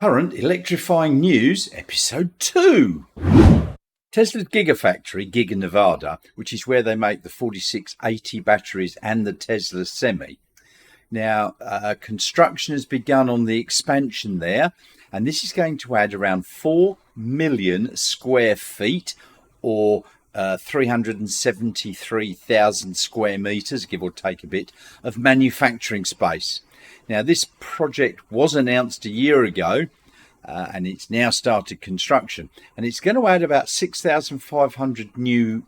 Current electrifying news, episode 2. Tesla's Gigafactory, Giga Nevada, which is where they make the 4680 batteries and the Tesla Semi. Now, construction has begun on the expansion there, and this is going to add around 4 million square feet, or 373,000 square meters, give or take a bit, of manufacturing space. Now, this project was announced a year ago, and it's now started construction, and it's going to add about 6,500 new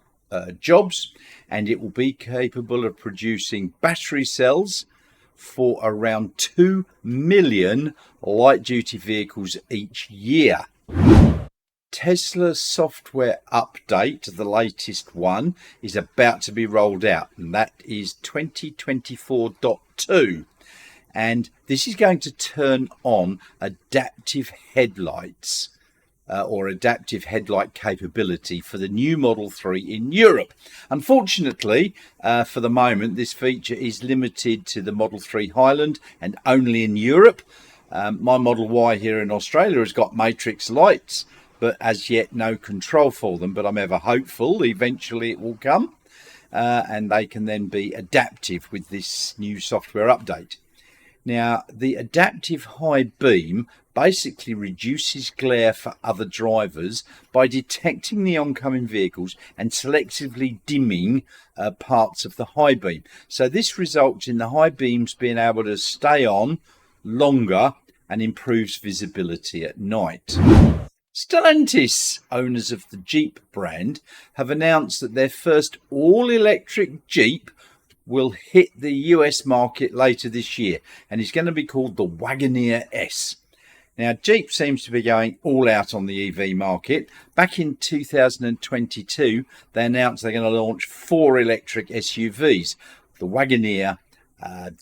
jobs, and it will be capable of producing battery cells for around 2 million light-duty vehicles each year. Tesla's software update, the latest one, is about to be rolled out, and that is 2024.2. And this is going to turn on adaptive headlights or adaptive headlight capability for the new Model 3 in Europe. Unfortunately, for the moment, this feature is limited to the Model 3 Highland and only in Europe. My Model Y here in Australia has got matrix lights, but as yet no control for them. But I'm ever hopeful eventually it will come, and they can then be adaptive with this new software update. Now, the adaptive high beam basically reduces glare for other drivers by detecting the oncoming vehicles and selectively dimming parts of the high beam. So this results in the high beams being able to stay on longer and improves visibility at night. Stellantis, owners of the Jeep brand, have announced that their first all-electric Jeep will hit the US market later this year, and it's going to be called the Wagoner S. Now, Jeep seems to be going all out on the EV market. Back in 2022, they announced they're going to launch 4 electric SUVs: the Wagoner,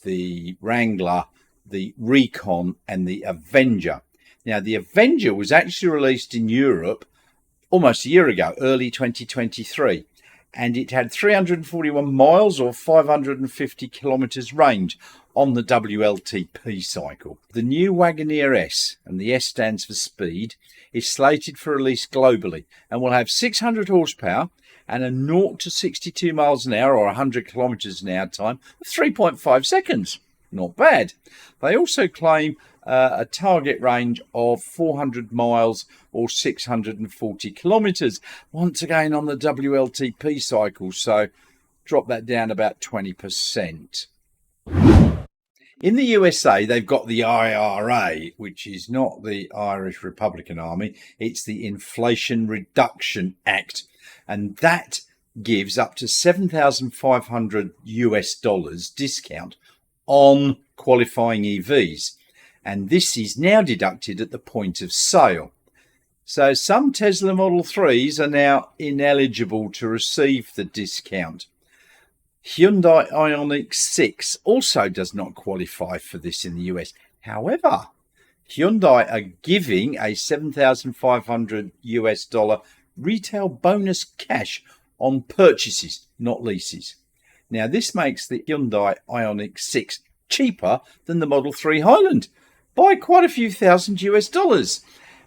the Wrangler, the Recon, and the Avenger. Now, the Avenger was actually released in Europe almost a year ago, early 2023. And it had 341 miles or 550 kilometres range on the WLTP cycle. The new Wagoner S, and the S stands for speed, is slated for release globally and will have 600 horsepower and a 0 to 62 miles an hour or 100 kilometres an hour time of 3.5 seconds. Not bad. They also claim a target range of 400 miles or 640 kilometres, once again on the WLTP cycle, so drop that down about 20%. In the USA, they've got the IRA, which is not the Irish Republican Army, it's the Inflation Reduction Act, and that gives up to $7,500 discount on qualifying EVs. And this is now deducted at the point of sale. So some Tesla Model 3s are now ineligible to receive the discount. Hyundai Ioniq 6 also does not qualify for this in the US. However, Hyundai are giving a $7,500 retail bonus cash on purchases, not leases. Now, this makes the Hyundai Ioniq 6 cheaper than the Model 3 Highland by quite a few thousand US.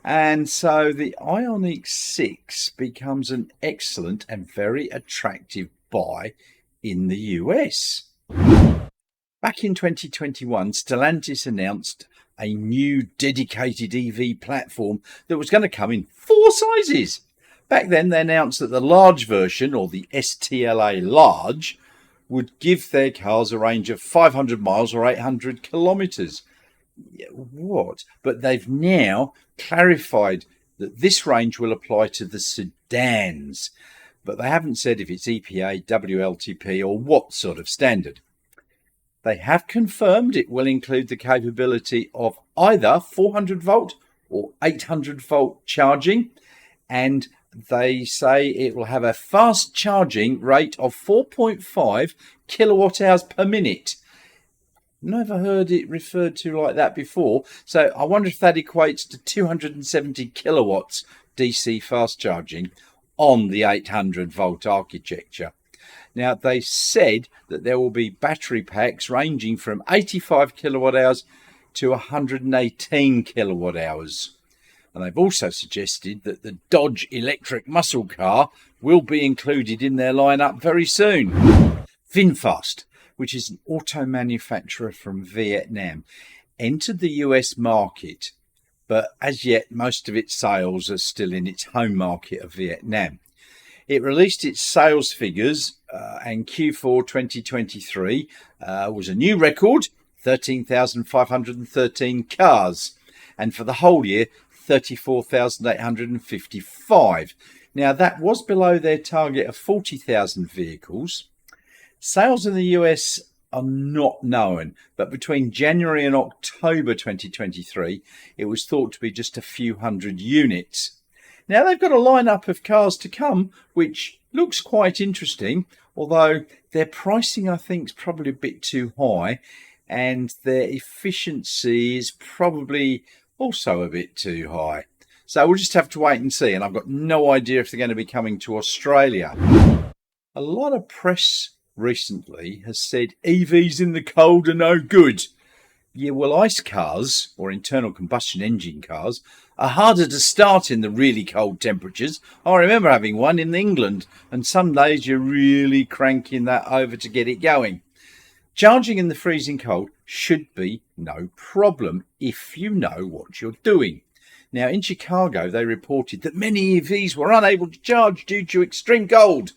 And so the Ioniq 6 becomes an excellent and very attractive buy in the US. Back in 2021, Stellantis announced a new dedicated EV platform that was going to come in 4 sizes. Back then, they announced that the large version, or the STLA Large, would give their cars a range of 500 miles or 800 kilometres. What? But they've now clarified that this range will apply to the sedans, but they haven't said if it's EPA, WLTP, or what sort of standard. They have confirmed it will include the capability of either 400 volt or 800 volt charging, and they say it will have a fast charging rate of 4.5 kilowatt hours per minute. Never heard it referred to like that before. So I wonder if that equates to 270 kilowatts DC fast charging on the 800 volt architecture. Now, they said that there will be battery packs ranging from 85 kilowatt hours to 118 kilowatt hours. And they've also suggested that the Dodge electric muscle car will be included in their lineup very soon. VinFast, which is an auto manufacturer from Vietnam, entered the US market, but as yet most of its sales are still in its home market of Vietnam. It released its sales figures and Q4 2023 was a new record, 13,513 cars, and for the whole year 34,855. Now that was below their target of 40,000 vehicles. Sales in the US are not known, but between January and October 2023 it was thought to be just a few hundred units. Now they've got a lineup of cars to come which looks quite interesting, although their pricing I think is probably a bit too high and their efficiency is probably also a bit too high. So we'll just have to wait and see, and I've got no idea if they're going to be coming to Australia. A lot of press recently has said EVs in the cold are no good. Yeah, well, ICE cars, or internal combustion engine cars, are harder to start in the really cold temperatures. I remember having one in England, and some days you're really cranking that over to get it going. Charging in the freezing cold should be no problem if you know what you're doing. Now, in Chicago, they reported that many EVs were unable to charge due to extreme cold.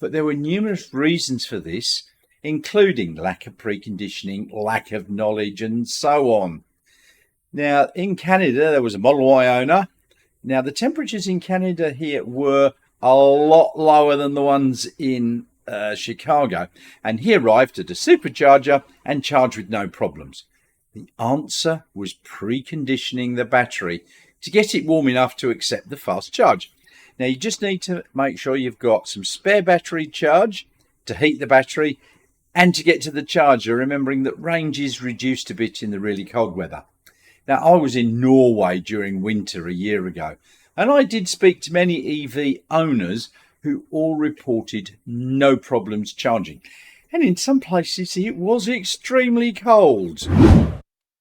But there were numerous reasons for this, including lack of preconditioning, lack of knowledge, and so on. Now, in Canada, there was a Model Y owner. Now, the temperatures in Canada here were a lot lower than the ones in Chicago, and he arrived at a supercharger and charged with no problems. The answer was preconditioning the battery to get it warm enough to accept the fast charge. Now you just need to make sure you've got some spare battery charge to heat the battery and to get to the charger, remembering that range is reduced a bit in the really cold weather. Now I was in Norway during winter a year ago, and I did speak to many EV owners who all reported no problems charging. And in some places it was extremely cold.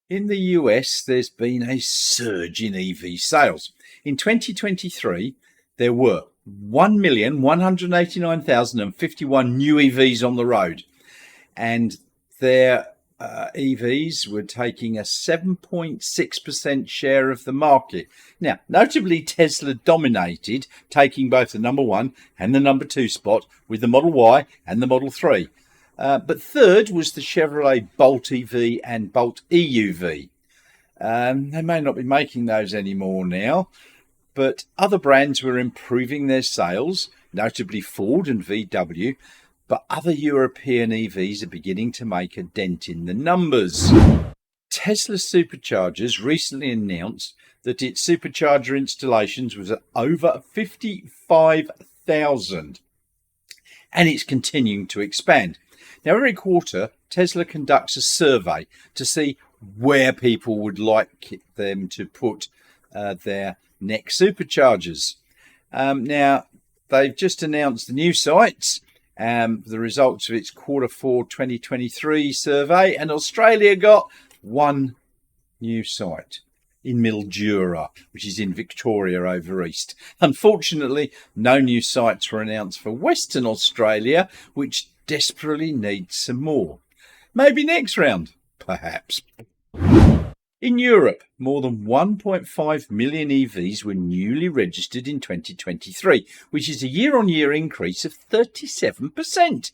In the US, there's been a surge in EV sales. In 2023, there were 1,189,051 new EVs on the road, and their EVs were taking a 7.6% share of the market. Now, notably, Tesla dominated, taking both the number 1 and the number 2 spot with the Model Y and the Model 3. But third was the Chevrolet Bolt EV and Bolt EUV. They may not be making those anymore now, but other brands were improving their sales, notably Ford and VW, but other European EVs are beginning to make a dent in the numbers. Tesla Superchargers recently announced that its supercharger installations was at over 55,000, and it's continuing to expand. Now, every quarter, Tesla conducts a survey to see where people would like them to put their next superchargers. Now, they've just announced the new sites, the results of its Q4 2023 survey, and Australia got one new site in Mildura, which is in Victoria over east. Unfortunately, no new sites were announced for Western Australia, which desperately needs some more. Maybe next round, perhaps. In Europe, more than 1.5 million EVs were newly registered in 2023, which is a year-on-year increase of 37%.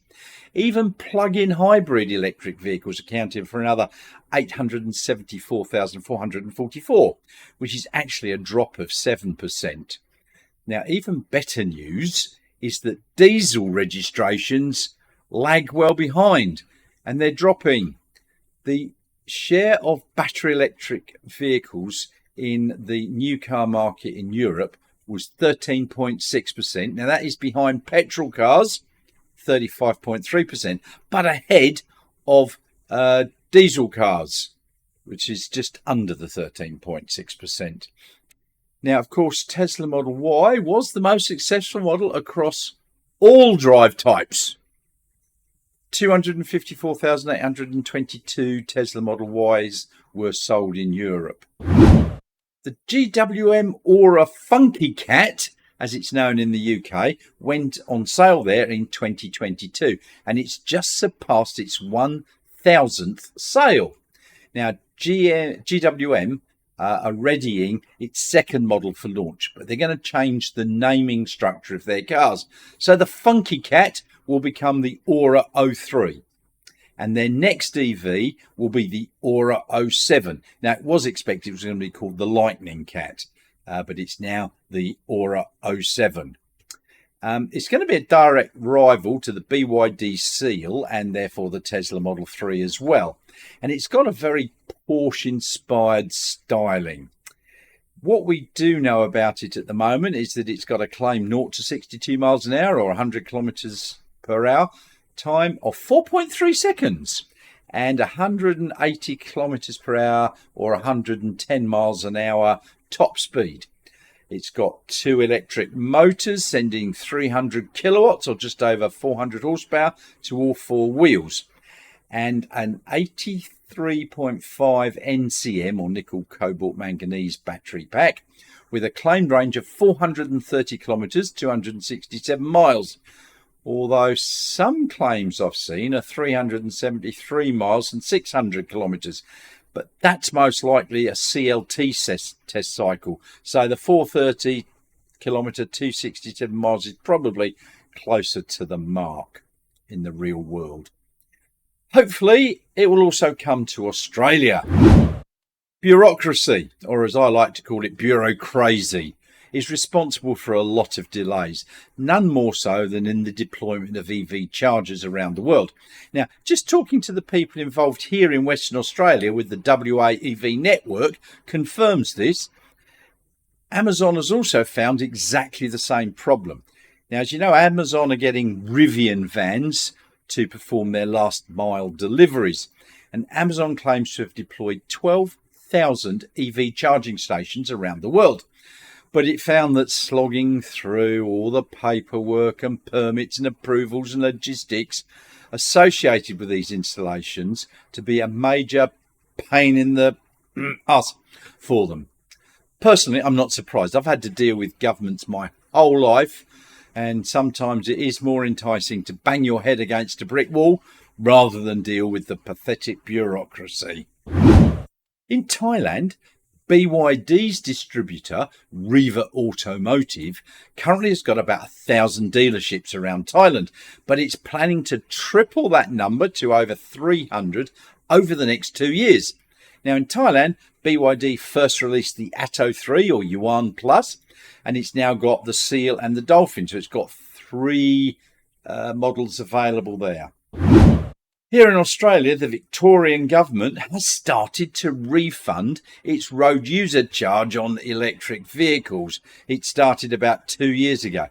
Even plug-in hybrid electric vehicles accounted for another 874,444, which is actually a drop of 7%. Now, even better news is that diesel registrations lag well behind, and they're dropping. The share of battery electric vehicles in the new car market in Europe was 13.6%. Now that is behind petrol cars, 35.3%, but ahead of diesel cars, which is just under the 13.6%. Now, of course, Tesla Model Y was the most successful model across all drive types. 254,822 Tesla Model Ys were sold in Europe. The GWM Aura Funky Cat, as it's known in the UK, went on sale there in 2022, and it's just surpassed its 1,000th sale. Now, GWM are readying its second model for launch, but they're going to change the naming structure of their cars. So the Funky Cat will become the Aura 03. And their next EV will be the Aura 07. Now, it was expected it was going to be called the Lightning Cat, but it's now the Aura 07. It's going to be a direct rival to the BYD Seal and therefore the Tesla Model 3 as well. And it's got a very Porsche-inspired styling. What we do know about it at the moment is that it's got a claimed 0 to 62 miles an hour or 100 kilometers per hour time of 4.3 seconds and 180 kilometers per hour or 110 miles an hour top speed. It's got 2 electric motors sending 300 kilowatts or just over 400 horsepower to all 4 wheels, and an 83.5 NCM or nickel cobalt manganese battery pack with a claimed range of 430 kilometers, 267 miles. Although some claims I've seen are 373 miles and 600 kilometres. But that's most likely a CLT test cycle. So the 430 kilometre, 267 miles is probably closer to the mark in the real world. Hopefully it will also come to Australia. Bureaucracy, or as I like to call it, bureaucracy, is responsible for a lot of delays, none more so than in the deployment of EV chargers around the world. Now, just talking to the people involved here in Western Australia with the WA EV network confirms this. Amazon has also found exactly the same problem. Now, as you know, Amazon are getting Rivian vans to perform their last mile deliveries, and Amazon claims to have deployed 12,000 EV charging stations around the world. But it found that slogging through all the paperwork and permits and approvals and logistics associated with these installations to be a major pain in the ass for them. Personally, I'm not surprised. I've had to deal with governments my whole life, and sometimes it is more enticing to bang your head against a brick wall rather than deal with the pathetic bureaucracy. In Thailand, BYD's distributor, Riva Automotive, currently has got about 1,000 dealerships around Thailand, but it's planning to triple that number to over 300 over the next 2 years. Now in Thailand, BYD first released the Atto 3 or Yuan Plus, and it's now got the Seal and the Dolphin, so it's got 3 models available there. Here in Australia, the Victorian government has started to refund its road user charge on electric vehicles. It started about 2 years ago.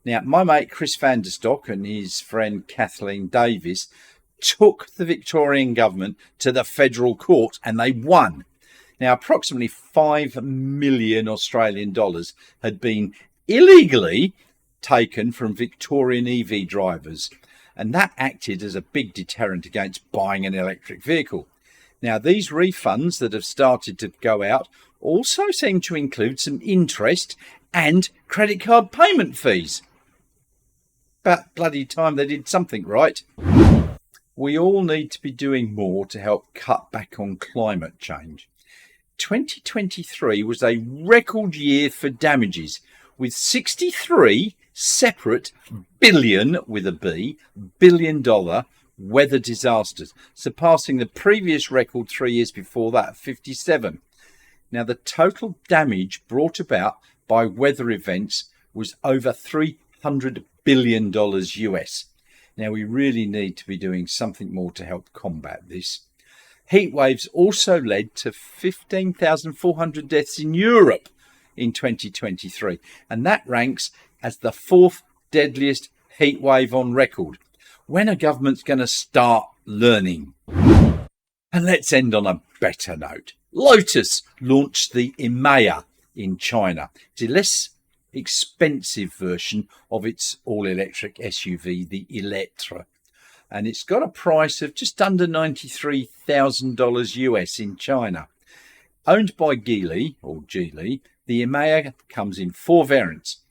Now, my mate Chris Vanderstock and his friend Kathleen Davis took the Victorian government to the federal court and they won. Now, approximately 5 million Australian dollars had been illegally taken from Victorian EV drivers, and that acted as a big deterrent against buying an electric vehicle. Now, these refunds that have started to go out also seem to include some interest and credit card payment fees. About bloody time they did something right. We all need to be doing more to help cut back on climate change. 2023 was a record year for damages, with 63 separate billion, with a B, $billion weather disasters, surpassing the previous record 3 years before that of 57. Now, the total damage brought about by weather events was over $300 billion US. Now, we really need to be doing something more to help combat this. Heat waves also led to 15,400 deaths in Europe in 2023, and that ranks as the 4th deadliest heat wave on record. When are governments going to start learning? And let's end on a better note. Lotus launched the EMA in China. It's a less expensive version of its all-electric SUV, the Electra. and it's got a price of just under $93,000 US in China. Owned by Geely, or Geely, the EMA comes in 4 variants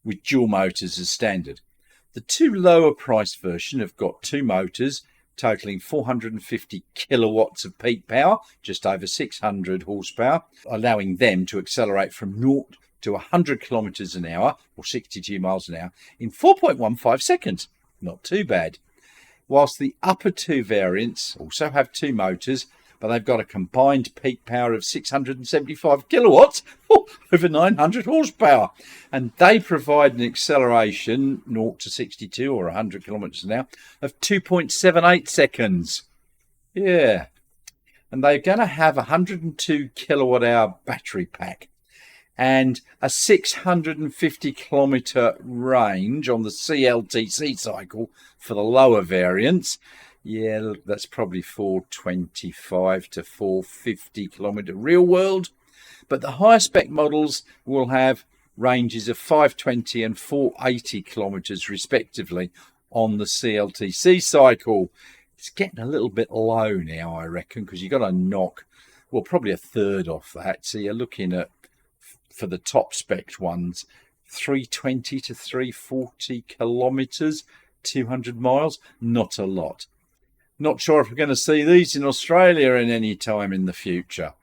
with dual motors as standard. The 2 lower priced versions have got 2 motors totaling 450 kilowatts of peak power, just over 600 horsepower, allowing them to accelerate from 0 to 100 kilometers an hour, or 62 miles an hour, in 4.15 seconds. Not too bad. Whilst the upper 2 variants also have 2 motors, but they've got a combined peak power of 675 kilowatts, over 900 horsepower. And they provide an acceleration, 0 to 62 or 100 kilometers an hour, of 2.78 seconds. Yeah. And they're going to have a 102 kilowatt hour battery pack and a 650 kilometer range on the CLTC cycle for the lower variants. Yeah, that's probably 425 to 450 kilometer real world. But the higher spec models will have ranges of 520 and 480 kilometers respectively on the CLTC cycle. It's getting a little bit low now, I reckon, because you've got to knock, well, probably a third off that. So you're looking at, for the top spec ones, 320 to 340 kilometers, 200 miles, not a lot. Not sure if we're going to see these in Australia in any time in the future.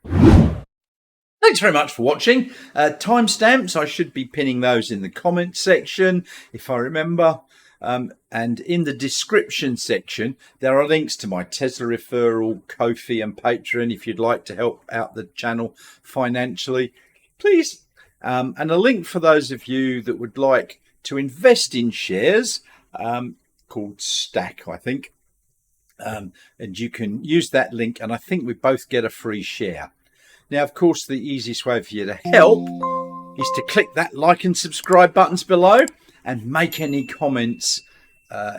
Thanks very much for watching. Timestamps, I should be pinning those in the comments section if I remember. And in the description section, there are links to my Tesla referral, Ko-fi and Patreon if you'd like to help out the channel financially, please. And a link for those of you that would like to invest in shares called Stack, I think. And you can use that link, and I think we both get a free share. Now, of course, the easiest way for you to help is to click that like and subscribe buttons below and make any comments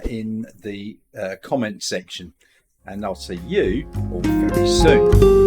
in the comment section. And I'll see you all very soon.